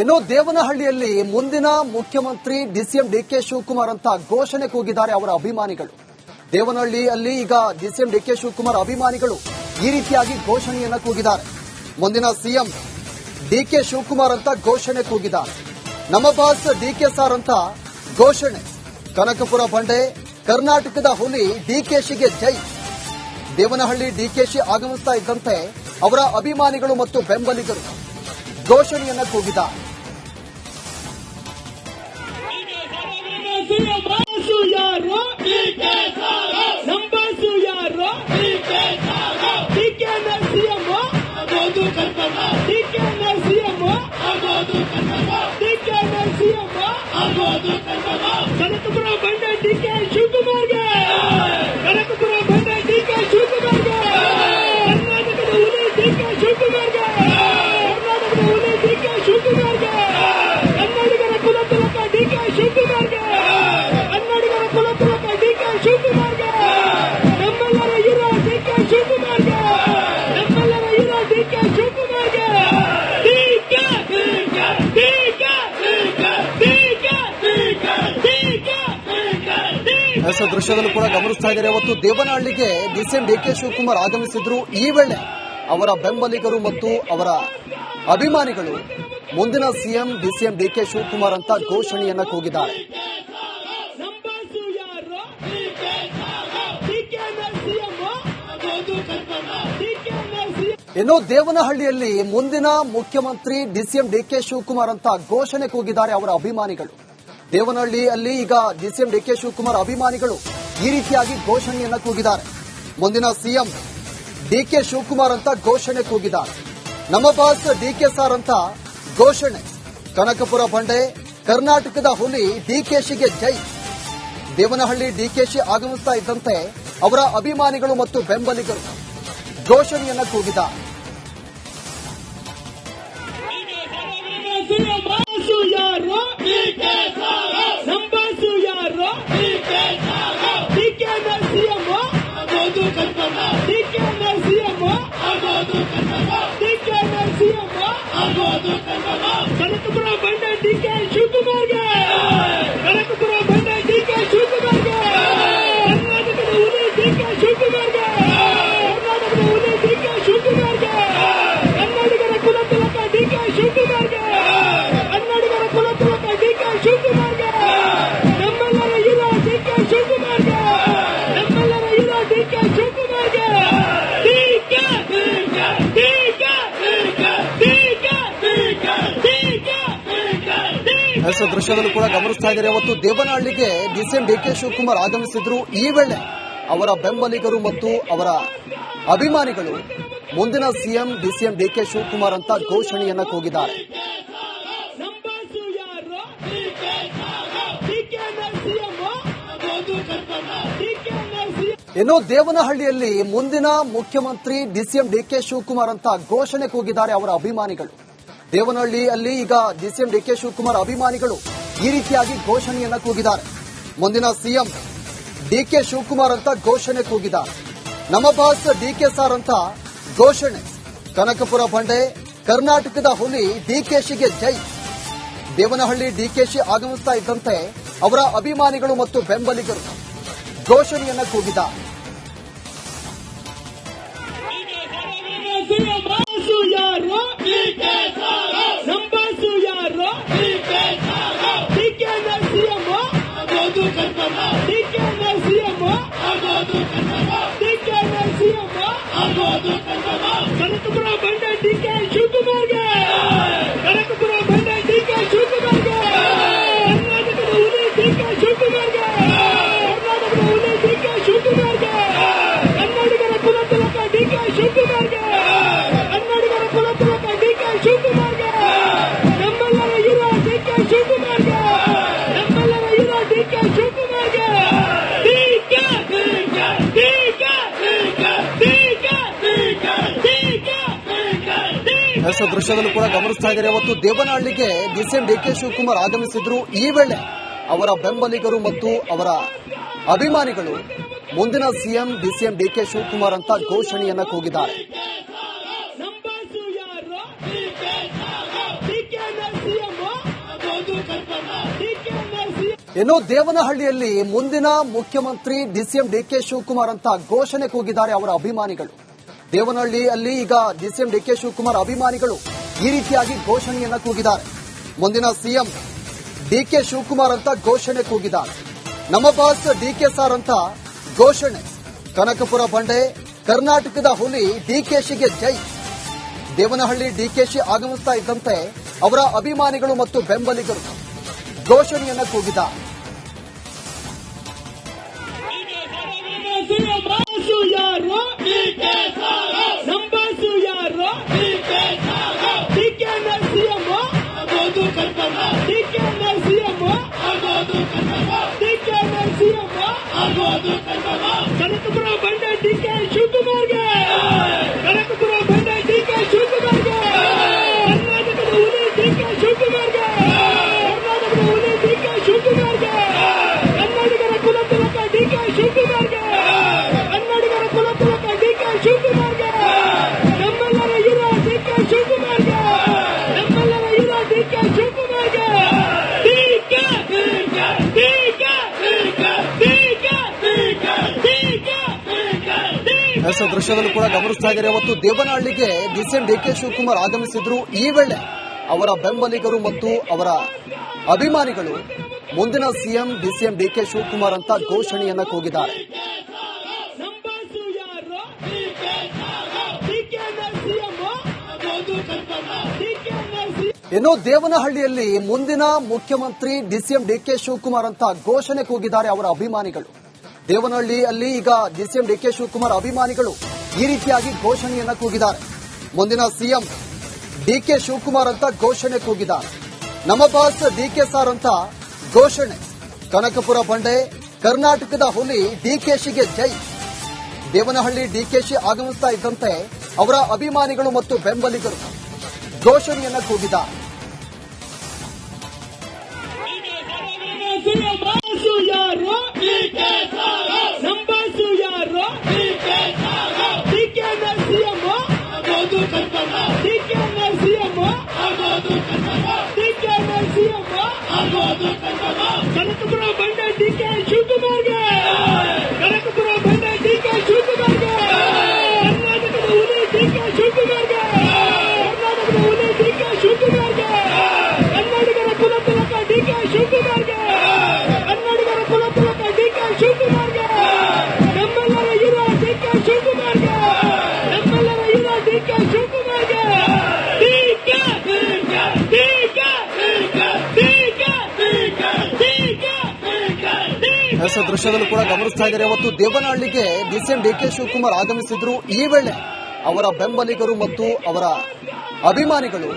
ಇನ್ನು ದೇವನಹಳ್ಳಿಯಲ್ಲಿ ಮುಂದಿನ ಮುಖ್ಯಮಂತ್ರಿ ಡಿಸಿಎಂ ಡಿಕೆ ಶಿವಕುಮಾರ್ ಅಂತ ಘೋಷಣೆ ಕೂಗಿದ್ದಾರೆ ಅವರ ಅಭಿಮಾನಿಗಳು. ದೇವನಹಳ್ಳಿಯಲ್ಲಿ ಈಗ ಡಿಸಿಎಂ ಡಿಕೆ ಶಿವಕುಮಾರ್ ಅಭಿಮಾನಿಗಳು ಈ ರೀತಿಯಾಗಿ ಘೋಷಣೆಯನ್ನ ಕೂಗಿದ್ದಾರೆ. ಮುಂದಿನ ಸಿಎಂ ಡಿಕೆ ಶಿವಕುಮಾರ್ ಅಂತ ಘೋಷಣೆ ಕೂಗಿದ್ದಾರೆ. ನಮ್ಮ ಬಾಸ್ ಡಿಕೆ ಸಾರ್ ಅಂತ ಘೋಷಣೆ. ಕನಕಪುರ ಬಂಡೆ ಕರ್ನಾಟಕದ ಹುಲಿ ಡಿಕೆಶಿಗೆ ಜೈ. ದೇವನಹಳ್ಳಿ ಡಿಕೆಶಿ ಆಗಮಿಸ್ತಾ ಇದ್ದಂತೆ ಅವರ ಅಭಿಮಾನಿಗಳು ಮತ್ತು ಬೆಂಬಲಿಗರು ಘೋಷಣೆಯನ್ನ ಕೂಗಿದ್ದಾರೆ. ಕನಕಪುರ ಬಂಡೆ ಡಿಕೆ ಶಿವಕುಮಾರ್ಗೆ, ಕನಕಪುರ ಬಂಡೆ ಡಿಕೆ ಶಿವಕುಮಾರ್ಗೆ, ಕರ್ನಾಟಕದ ಹುಲಿ ಡಿಕೆ ಶಿವಕುಮಾರ್ಗೆ, ಕರ್ನಾಟಕದ ಹುಲಿ ಡಿಕೆ ಶಿವಕುಮಾರ್ಗೆ, ಕನ್ನಡಿಗರ ಕುಲತಿಲಕ ಡಿಕೆ ಶಿವಕುಮಾರ್ಗೆ, ಕನ್ನಡಿಗರ ಕುಲತಿಲಕ ಡಿಕೆ ಶಿವಕುಮಾರ್ಗೆ, ನಮ್ಮೆಲ್ಲರ ಹೀರೋ ಡಿಕೆ ಶಿವಕುಮಾರ್ಗೆ, ನಮ್ಮೆಲ್ಲರ ಹೀರೋ ಡಿಕೆ ಶಿವಕುಮಾರ್ಗೆ. ದೃಶ್ಯದಲ್ಲೂ ಕೂಡ ಗಮನಿಸ್ತಾ ಇದ್ದಾರೆ. ಅವತ್ತು ದೇವನಹಳ್ಳಿಗೆ ಡಿಸಿಎಂ ಡಿಕೆ ಶಿವಕುಮಾರ್ ಆಗಮಿಸಿದ್ರು. ಈ ವೇಳೆ ಅವರ ಬೆಂಬಲಿಗರು ಮತ್ತು ಅವರ ಅಭಿಮಾನಿಗಳು ಮುಂದಿನ ಸಿಎಂ ಡಿಸಿಎಂ ಡಿಕೆ ಶಿವಕುಮಾರ್ ಅಂತ ಘೋಷಣೆಯನ್ನ ಕೂಗಿದ್ದಾರೆ. ಇನ್ನು ದೇವನಹಳ್ಳಿಯಲ್ಲಿ ಮುಂದಿನ ಮುಖ್ಯಮಂತ್ರಿ ಡಿಸಿಎಂ ಡಿಕೆ ಶಿವಕುಮಾರ್ ಅಂತ ಘೋಷಣೆ ಕೂಗಿದ್ದಾರೆ ಅವರ ಅಭಿಮಾನಿಗಳು. ದೇವನಹಳ್ಳಿಯಲ್ಲಿ ಈಗ ಡಿಸಿಎಂ ಡಿಕೆ ಶಿವಕುಮಾರ್ ಅಭಿಮಾನಿಗಳು ಈ ರೀತಿಯಾಗಿ ಘೋಷಣೆಯನ್ನ ಕೂಗಿದ್ದಾರೆ. ಮುಂದಿನ ಸಿಎಂ ಡಿಕೆ ಶಿವಕುಮಾರ್ ಅಂತ ಘೋಷಣೆ ಕೂಗಿದ್ದಾರೆ. ನಮ್ಮ ಬಾಸ್ ಡಿಕೆ ಸಾರ್ ಅಂತ ಘೋಷಣೆ. ಕನಕಪುರ ಬಂಡೆ ಕರ್ನಾಟಕದ ಹುಲಿ ಡಿಕೆಶಿಗೆ ಜೈ. ದೇವನಹಳ್ಳಿ ಡಿಕೆಶಿ ಆಗಮಿಸ್ತಾ ಇದ್ದಂತೆ ಅವರ ಅಭಿಮಾನಿಗಳು ಮತ್ತು ಬೆಂಬಲಿಗರು ಘೋಷಣೆಯನ್ನ ಕೂಗಿದ್ದಾರೆ. ಕನಕಪುರ ಬಂಡೆ ಡಿಕೆ ಶಿವಕುಮಾರ್ಗೆ, ಕನಕಪುರ ಬಂಡೆ ಡಿಕೆ ಶಿವಕುಮಾರ್ಗೆ, ಕರ್ನಾಟಕದ ಹುಲಿ ಡಿಕೆ ಶಿವಕುಮಾರ್ಗೆ, ಕರ್ನಾಟಕದ ಹುಲಿ ಡಿಕೆ ಶಿವಕುಮಾರ್ಗೆ, ಕನ್ನಡಿಗರ ಕುಲತಿಲಕ ಡಿಕೆ ಶಿವಕುಮಾರ್ಗೆ, ಕನ್ನಡಿಗರ ಕುಲತಿಲಕ ಡಿಕೆ ಶಿವಕುಮಾರ್ಗೆ, ನಮ್ಮೆಲ್ಲರ ಹೀರೋ ಡಿಕೆ ಶಿವಕುಮಾರ್ಗೆ, ನಮ್ಮೆಲ್ಲರ ಹೀರೋ ಡಿಕೆ ಶಿವಕುಮಾರ್ಗೆ. ದೃಶ್ಯದಲ್ಲೂ ಕೂಡ ಗಮನಿಸ್ತಾ ಇದ್ದಾರೆ. ಅವತ್ತು ದೇವನಹಳ್ಳಿಗೆ ಡಿಸಿಎಂ ಡಿಕೆ ಶಿವಕುಮಾರ್ ಆಗಮಿಸಿದ್ರು. ಈ ವೇಳೆ ಅವರ ಬೆಂಬಲಿಗರು ಮತ್ತು ಅವರ ಅಭಿಮಾನಿಗಳು ಮುಂದಿನ ಸಿಎಂ ಡಿಸಿಎಂ ಡಿಕೆ ಶಿವಕುಮಾರ್ ಅಂತ ಘೋಷಣೆಯನ್ನ ಕೂಗಿದ್ದಾರೆ. ಇನ್ನು ದೇವನಹಳ್ಳಿಯಲ್ಲಿ ಮುಂದಿನ ಮುಖ್ಯಮಂತ್ರಿ ಡಿಸಿಎಂ ಡಿಕೆ ಶಿವಕುಮಾರ್ ಅಂತ ಘೋಷಣೆ ಕೂಗಿದ್ದಾರೆ ಅವರ ಅಭಿಮಾನಿಗಳು. ದೇವನಹಳ್ಳಿಯಲ್ಲಿ ಈಗ ಡಿಸಿಎಂ ಡಿಕೆ ಶಿವಕುಮಾರ್ ಅಭಿಮಾನಿಗಳು ಈ ರೀತಿಯಾಗಿ ಘೋಷಣೆಯನ್ನ ಕೂಗಿದ್ದಾರೆ. ಮುಂದಿನ ಸಿಎಂ ಡಿಕೆ ಶಿವಕುಮಾರ್ ಅಂತ ಘೋಷಣೆ ಕೂಗಿದ್ದಾರೆ. ನಮ್ಮ ಬಾಸ್ ಡಿಕೆ ಸಾರ್ ಅಂತ ಘೋಷಣೆ. ಕನಕಪುರ ಬಂಡೆ ಕರ್ನಾಟಕದ ಹುಲಿ ಡಿಕೆಶಿಗೆ ಜೈ. ದೇವನಹಳ್ಳಿ ಡಿಕೆಶಿ ಆಗಮಿಸ್ತಾ ಇದ್ದಂತೆ ಅವರ ಅಭಿಮಾನಿಗಳು ಮತ್ತು ಬೆಂಬಲಿಗರು ಘೋಷಣೆಯನ್ನ ಕೂಗಿದ್ದಾರೆ. ಕನಕಪುರ ಬಂಡೆ ಡಿಕೆ ಶಿವಕುಮಾರ್ಗೆ, ಕನಕಪುರ ಬಂಡೆ ಡಿಕೆ ಶಿವಕುಮಾರ್ಗೆ, ಕರ್ನಾಟಕದ ಹುಲಿ ಡಿಕೆ ಶಿವಕುಮಾರ್ಗೆ, ಕರ್ನಾಟಕದ ಹುಲಿ ಡಿಕೆ ಶಿವಕುಮಾರ್ಗೆ, ಕನ್ನಡಿಗರ ಕುಲತಿಲಕ ಡಿಕೆ ಶಿವಕುಮಾರ್ಗೆ, ಕನ್ನಡಿಗರ ಕುಲತಿಲಕ ಡಿಕೆ ಶಿವಕುಮಾರ್ಗೆ, ನಮ್ಮೆಲ್ಲರ ಹೀರೋ ಡಿಕೆ ಶಿವಕುಮಾರ್ಗೆ, ನಮ್ಮೆಲ್ಲರ ಹೀರೋ ಡಿಕೆ ಶಿವಕುಮಾರ್ಗೆ. ದೃಶ್ಯದಲ್ಲೂ ಕೂಡ ಗಮನಿಸ್ತಾ ಇದ್ದಾರೆ. ಅವತ್ತು ದೇವನಹಳ್ಳಿಗೆ ಡಿಸಿಎಂ ಡಿಕೆ ಶಿವಕುಮಾರ್ ಆಗಮಿಸಿದ್ರು. ಈ ವೇಳೆ ಅವರ ಬೆಂಬಲಿಗರು ಮತ್ತು ಅವರ ಅಭಿಮಾನಿಗಳು ಮುಂದಿನ ಸಿಎಂ ಡಿಸಿಎಂ ಡಿಕೆ ಶಿವಕುಮಾರ್ ಅಂತ ಘೋಷಣೆಯನ್ನ ಕೂಗಿದ್ದಾರೆ. ನಮ್ಮ ಬಾಸು ಯಾರು ಡಿಕೆ ಇನ್ನು ದೇವನಹಳ್ಳಿಯಲ್ಲಿ ಮುಂದಿನ ಮುಖ್ಯಮಂತ್ರಿ ಡಿಸಿಎಂ ಡಿಕೆ ಶಿವಕುಮಾರ್ ಅಂತ ಘೋಷಣೆ ಕೂಗಿದ್ದಾರೆ ಅವರ ಅಭಿಮಾನಿಗಳು. ದೇವನಹಳ್ಳಿಯಲ್ಲಿ ಈಗ ಡಿಸಿಎಂ ಡಿಕೆ ಶಿವಕುಮಾರ್ ಅಭಿಮಾನಿಗಳು ಈ ರೀತಿಯಾಗಿ ಘೋಷಣೆಯನ್ನ ಕೂಗಿದ್ದಾರೆ. ಮುಂದಿನ ಸಿಎಂ ಡಿಕೆ ಶಿವಕುಮಾರ್ ಅಂತ ಘೋಷಣೆ ಕೂಗಿದ್ದಾರೆ. ನಮ್ಮ ಬಾಸ್ ಡಿಕೆ ಸಾರ್ ಅಂತ ಘೋಷಣೆ. ಕನಕಪುರ ಬಂಡೆ ಕರ್ನಾಟಕದ ಹುಲಿ ಡಿಕೆಶಿಗೆ ಜೈ. ದೇವನಹಳ್ಳಿ ಡಿಕೆಶಿ ಆಗಮಿಸ್ತಾ ಇದ್ದಂತೆ ಅವರ ಅಭಿಮಾನಿಗಳು ಮತ್ತು ಬೆಂಬಲಿಗರು ಘೋಷಣೆಯನ್ನ ಕೂಗಿದ್ದಾರೆ. ಕನಕಪುರ ಬಂಡೆ ಡಿಕೆ ಶಿವಕುಮಾರ್ಗೆ, ಕನಕಪುರ ಬಂಡೆ ಡಿಕೆ ಶಿವಕುಮಾರ್ಗೆ, ಕರ್ನಾಟಕದ ಹುಲಿ ಡಿಕೆ ಶಿವಕುಮಾರ್ಗೆ, ಕರ್ನಾಟಕದ ಹುಲಿ ಡಿಕೆ ಶಿವಕುಮಾರ್ಗೆ, ಕನ್ನಡಿಗರ ಕುಲತಿಲಕ ಡಿಕೆ ಶಿವಕುಮಾರ್ಗೆ, ಕನ್ನಡಿಗರ ಕುಲತಿಲಕ ಡಿಕೆ ಶಿವಕುಮಾರ್ಗೆ, ನಮ್ಮೆಲ್ಲರ ಹೀರೋ ಡಿಕೆ ಶಿವಕುಮಾರ್ಗೆ, ನಮ್ಮೆಲ್ಲರ ಹೀರೋ ಡಿಕೆ ಶಿವಕುಮಾರ್ಗೆ. DK DK DK DK S ದೃಶ್ಯದಲ್ಲೂ ಕೂಡ ಗಮನಿಸ್ತಾ ಇದ್ದಾರೆ. ಅವತ್ತು ದೇವನಹಳ್ಳಿಗೆ ಡಿಸಿಎಂ ಡಿಕೆ ಶಿವಕುಮಾರ್ ಆಗಮಿಸಿದ್ರು. ಈ ವೇಳೆ ಅವರ ಬೆಂಬಲಿಗರು ಮತ್ತು ಅವರ ಅಭಿಮಾನಿಗಳು ಮುಂದಿನ ಸಿಎಂ ಡಿಸಿಎಂ ಡಿಕೆ ಶಿವಕುಮಾರ್ ಅಂತ ಘೋಷಣೆಯನ್ನ ಕೂಗಿದ್ದಾರೆ. ಇನ್ನು ದೇವನಹಳ್ಳಿಯಲ್ಲಿ ಮುಂದಿನ ಮುಖ್ಯಮಂತ್ರಿ ಡಿಸಿಎಂ ಡಿಕೆ ಶಿವಕುಮಾರ್ ಅಂತ ಘೋಷಣೆ ಕೂಗಿದ್ದಾರೆ ಅವರ ಅಭಿಮಾನಿಗಳು. ದೇವನಹಳ್ಳಿಯಲ್ಲಿ ಈಗ ಡಿಸಿಎಂ ಡಿಕೆ ಶಿವಕುಮಾರ್ ಅಭಿಮಾನಿಗಳು ಈ ರೀತಿಯಾಗಿ ಘೋಷಣೆಯನ್ನ ಕೂಗಿದ್ದಾರೆ. ಮುಂದಿನ ಸಿಎಂ ಡಿಕೆ ಶಿವಕುಮಾರ್ ಅಂತ ಘೋಷಣೆ ಕೂಗಿದ್ದಾರೆ. ನಮ್ಮ ಬಾಸ್ ಡಿಕೆ ಸಾರ್ ಅಂತ ಘೋಷಣೆ. ಕನಕಪುರ ಬಂಡೆ ಕರ್ನಾಟಕದ ಹುಲಿ ಡಿಕೆಶಿಗೆ ಜೈ. ದೇವನಹಳ್ಳಿ ಡಿಕೆಶಿ ಆಗಮಿಸ್ತಾ ಇದ್ದಂತೆ ಅವರ ಅಭಿಮಾನಿಗಳು ಮತ್ತು ಬೆಂಬಲಿಗರು ಘೋಷಣೆಯನ್ನ ಕೂಗಿದ್ದಾರೆ. ಕನಕಪುರ ಬಂಡೆ ಡಿಕೆ ಶಿವಕುಮಾರ್ಗೆ, ಕನಕಪುರ ಬಂಡೆ ಡಿಕೆ ಶಿವಕುಮಾರ್ಗೆ, ಕರ್ನಾಟಕದ ಹುಲಿ ಡಿಕೆ ಶಿವಕುಮಾರ್ಗೆ, ಕರ್ನಾಟಕದ ಹುಲಿ ಡಿಕೆ ಶಿವಕುಮಾರ್ಗೆ, ಕನ್ನಡಿಗರ ಕುಲತಿಲಕ ಡಿಕೆ ಶಿವಕುಮಾರ್ಗೆ, ಕನ್ನಡಿಗರ ಕುಲತಿಲಕ ಡಿಕೆ ಶಿವಕುಮಾರ್ಗೆ, ನಮ್ಮೆಲ್ಲರ ಹೀರೋ ಡಿಕೆ ಶಿವಕುಮಾರ್ಗೆ, ನಮ್ಮೆಲ್ಲರ ಹೀರೋ ಡಿಕೆ ಶಿವಕುಮಾರ್ಗೆ. ಡಿಕೆ ಡಿಕೆ ಡಿಕೆ ಎಸ್ ದೃಶ್ಯದಲ್ಲೂ ಕೂಡ ಗಮನಿಸ್ತಾ ಇದ್ದಾರೆ. ಅವತ್ತು ದೇವನಹಳ್ಳಿಗೆ ಡಿಸಿಎಂ ಡಿಕೆ ಶಿವಕುಮಾರ್ ಆಗಮಿಸಿದ್ರು. ಈ ವೇಳೆ ಅವರ ಬೆಂಬಲಿಗರು ಮತ್ತು ಅವರ ಅಭಿಮಾನಿಗಳು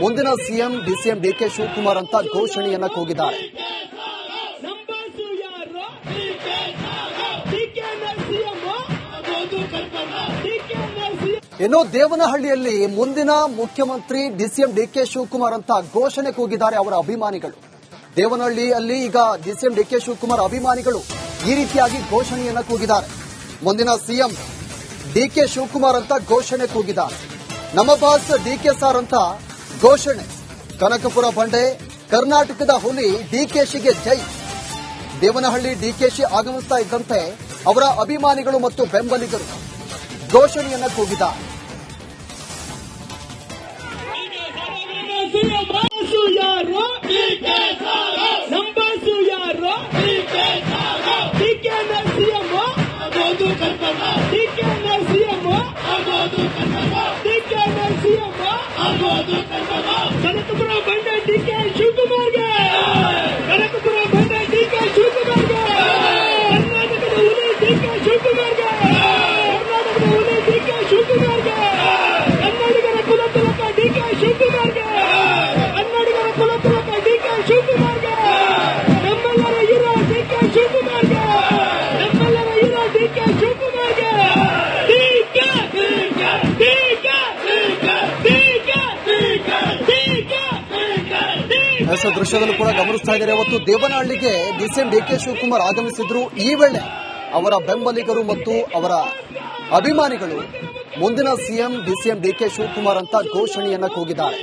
ಮುಂದಿನ ಸಿಎಂ ಡಿಸಿಎಂ ಡಿಕೆ ಶಿವಕುಮಾರ್ ಅಂತ ಘೋಷಣೆಯನ್ನ ಕೂಗಿದ್ದಾರೆ. ಇನ್ನು ದೇವನಹಳ್ಳಿಯಲ್ಲಿ ಮುಂದಿನ ಮುಖ್ಯಮಂತ್ರಿ ಡಿಸಿಎಂ ಡಿಕೆ ಶಿವಕುಮಾರ್ ಅಂತ ಘೋಷಣೆ ಕೂಗಿದ್ದಾರೆ ಅವರ ಅಭಿಮಾನಿಗಳು. ದೇವನಹಳ್ಳಿಯಲ್ಲಿ ಈಗ ಡಿಸಿಎಂ ಡಿಕೆ ಶಿವಕುಮಾರ್ ಅಭಿಮಾನಿಗಳು ಈ ರೀತಿಯಾಗಿ ಘೋಷಣೆಯನ್ನ ಕೂಗಿದ್ದಾರೆ. ಮುಂದಿನ ಸಿಎಂ ಡಿಕೆ ಶಿವಕುಮಾರ್ ಅಂತ ಘೋಷಣೆ ಕೂಗಿದ್ದಾರೆ. ನಮ್ಮ ಬಾಸ್ ಡಿಕೆ ಸಾರ್ ಅಂತ ಘೋಷಣೆ. ಕನಕಪುರ ಬಂಡೆ ಕರ್ನಾಟಕದ ಹುಲಿ ಡಿಕೆಶಿಗೆ ಜೈ. ದೇವನಹಳ್ಳಿ ಡಿಕೆಶಿ ಆಗಮಿಸ್ತಾ ಇದ್ದಂತೆ ಅವರ ಅಭಿಮಾನಿಗಳು ಮತ್ತು ಬೆಂಬಲಿಗರು ಘೋಷಣೆಯನ್ನ ಕೂಗಿದ್ದಾರೆ. ಕನಕಪುರ ಬಂಡೆ ಡಿಕೆ ಶಿವಕುಮಾರ್ಗೆ, ಕನಕಪುರ ಬಂಡೆ ಡಿಕೆ ಶಿವಕುಮಾರ್ಗೆ, ಕರ್ನಾಟಕದ ಹುಲಿ ಡಿಕೆ ಶಿವಕುಮಾರ್ಗೆ, ಕರ್ನಾಟಕದ ಹುಲಿ ಡಿಕೆ ಶಿವಕುಮಾರ್ಗೆ, ಕನ್ನಡಿಗರ ಕುಲತಿಲಕ ಡಿಕೆ ಶಿವಕುಮಾರ್ಗೆ, ಕನ್ನಡಿಗರ ಕುಲತಿಲಕ ಡಿಕೆ ಶಿವಕುಮಾರ್ಗೆ, ನಮ್ಮೆಲ್ಲರ ಹೀರೋ ಡಿಕೆ ಶಿವಕುಮಾರ್ಗೆ, ನಮ್ಮೆಲ್ಲರ ಹೀರೋ ಡಿಕೆ ಶಿವಕುಮಾರ್ಗೆ. ಡಿಕೆ ಡಿಕೆ ಡಿಕೆ ಎಸ್ ದೃಶ್ಯದಲ್ಲೂ ಕೂಡ ಗಮನಿಸ್ತಾ ಇದ್ದಾರೆ. ಅವತ್ತು ದೇವನಹಳ್ಳಿಗೆ ಡಿಸಿಎಂ ಡಿಕೆ ಶಿವಕುಮಾರ್ ಆಗಮಿಸಿದ್ರು. ಈ ವೇಳೆ ಅವರ ಬೆಂಬಲಿಗರು ಮತ್ತು ಅವರ ಅಭಿಮಾನಿಗಳು ಮುಂದಿನ ಸಿಎಂ ಡಿಸಿಎಂ ಡಿಕೆ ಶಿವಕುಮಾರ್ ಅಂತ ಘೋಷಣೆಯನ್ನ ಕೂಗಿದ್ದಾರೆ.